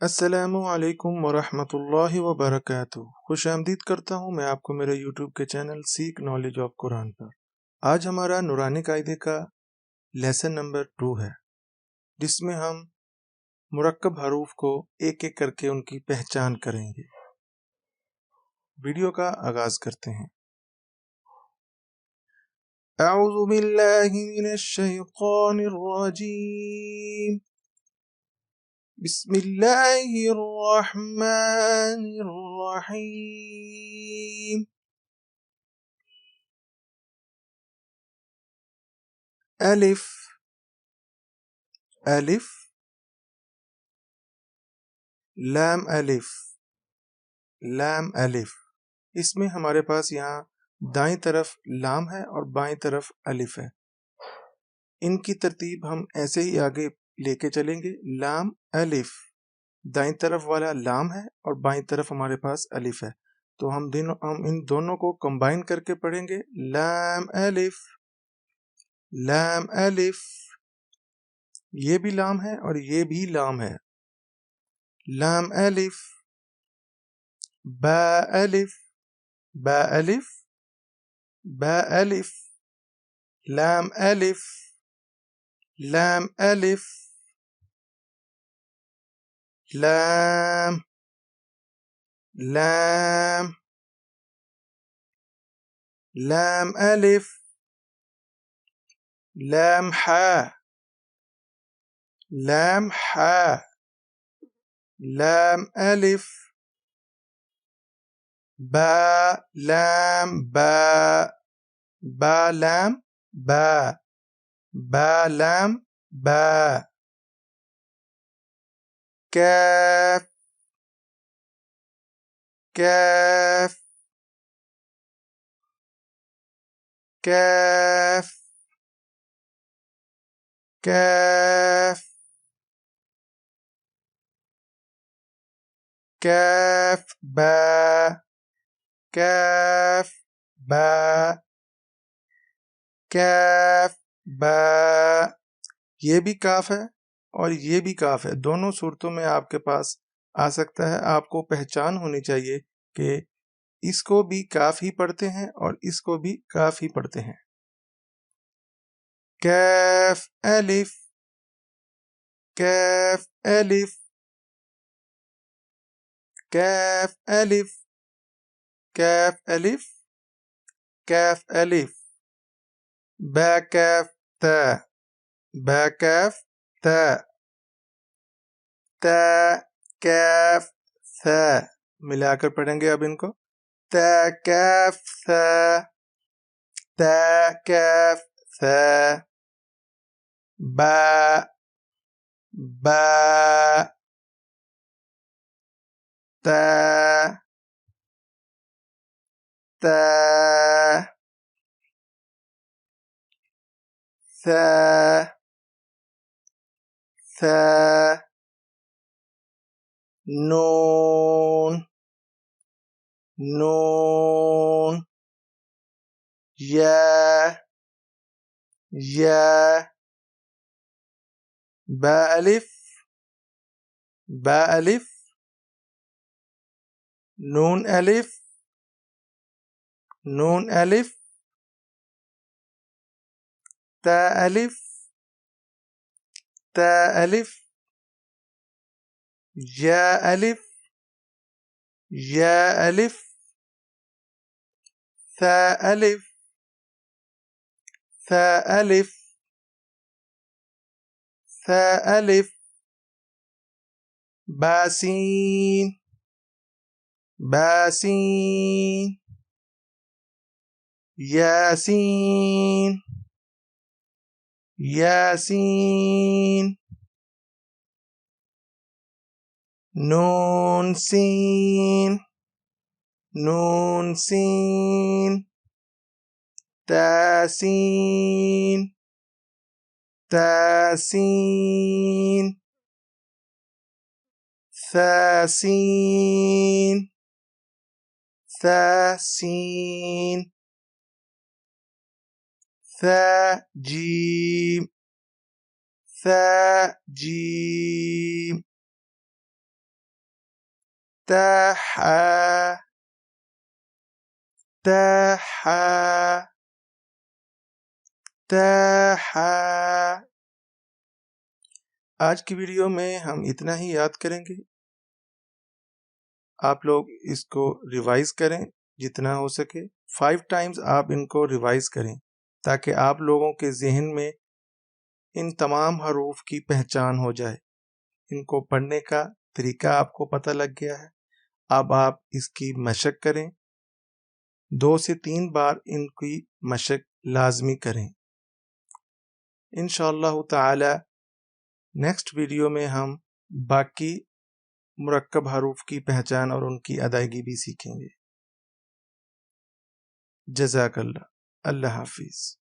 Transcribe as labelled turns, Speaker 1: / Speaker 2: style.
Speaker 1: अस्सलामु अलैकुम वरहमतुल्लाहि वबरकातुह। खुश आमदीद करता हूँ मैं आपको मेरे यूट्यूब के चैनल सीख नॉलेज ऑफ कुरान पर। आज हमारा नूरानी कायदे का लेसन नंबर 2 है, जिसमें हम मुरक्कब हरूफ को एक एक करके उनकी पहचान करेंगे। वीडियो का आगाज करते हैं। अऊज़ु बिल्लाहि मिनश शैतानिर रजीम। बिस्मिल्लाहिर्रहमानिर्रहीम। अलिफ अलिफ, लाम अलिफ, लाम अलिफ। इसमें हमारे पास यहाँ दाईं तरफ लाम है और बाईं तरफ अलिफ है। इनकी तरतीब हम ऐसे ही आगे लेके चलेंगे। लाम अलिफ, दाईं तरफ वाला लाम है और बाईं तरफ हमारे पास अलिफ है, तो हम इन दोनों को कंबाइन करके पढ़ेंगे। लाम अलिफ, लाम अलिफ। ये भी लाम है और ये भी लाम है। लाम अलिफ, बा अलिफ, बा अलिफ, बा अलिफ, लाम अलिफ, लाम अलिफ, लाम, लाम, लाम अलिफ, लाम हा, लाम हा, लाम अलिफ, बा लाम बा, बा लाम बा, बा लाम बा, कैफ, कैफ, कैफ, कैफ, कैफ बा, कैफ बा, कैफ बा। ये भी काफ है और ये भी काफ है। दोनों सूरतों में आपके पास आ सकता है। आपको पहचान होनी चाहिए कि इसको भी काफ ही पढ़ते हैं और इसको भी काफ ही पढ़ते हैं। कैफ अलिफ, कैफ अलिफ, कैफ अलिफ, कैफ अलिफ, कैफ अलिफ। बा कैफ ता, बा कैफ ता, ता कैफ सा। मिलाकर पढ़ेंगे अब इनको। ता कैफ सा, ता कैफ सा, बा, बा, ता, ता, सा, सा, नून, नून, या, या, बा अलिफ, बा अलिफ, नून अलिफ, नून अलिफ, ता अलिफ, ता अलिफ, या अलिफ, या अलिफ, सा अलिफ, सा अलिफ, सा अलिफ, बासीन, बासीन, यासीन, यासीन, नून सीन, नून सीन, तासीन, तासीन, ثاسين، ثاسين، ثاجيم، ثاجيم، تحا تحا تحا। आज की वीडियो में हम इतना ही याद करेंगे। आप लोग इसको रिवाइज करें जितना हो सके। 5 टाइम्स आप इनको रिवाइज करें ताकि आप लोगों के जहन में इन तमाम हरूफ की पहचान हो जाए। इनको पढ़ने का तरीका आपको पता लग गया है। अब आप इसकी मशक करें। 2 से 3 बार इनकी मशक लाजमी करें। इंशाअल्लाह ताला नेक्स्ट वीडियो में हम बाकी मुरक्कब हरूफ की पहचान और उनकी अदायगी भी सीखेंगे। जज़ाकल्लाह। अल्लाह हाफिज़।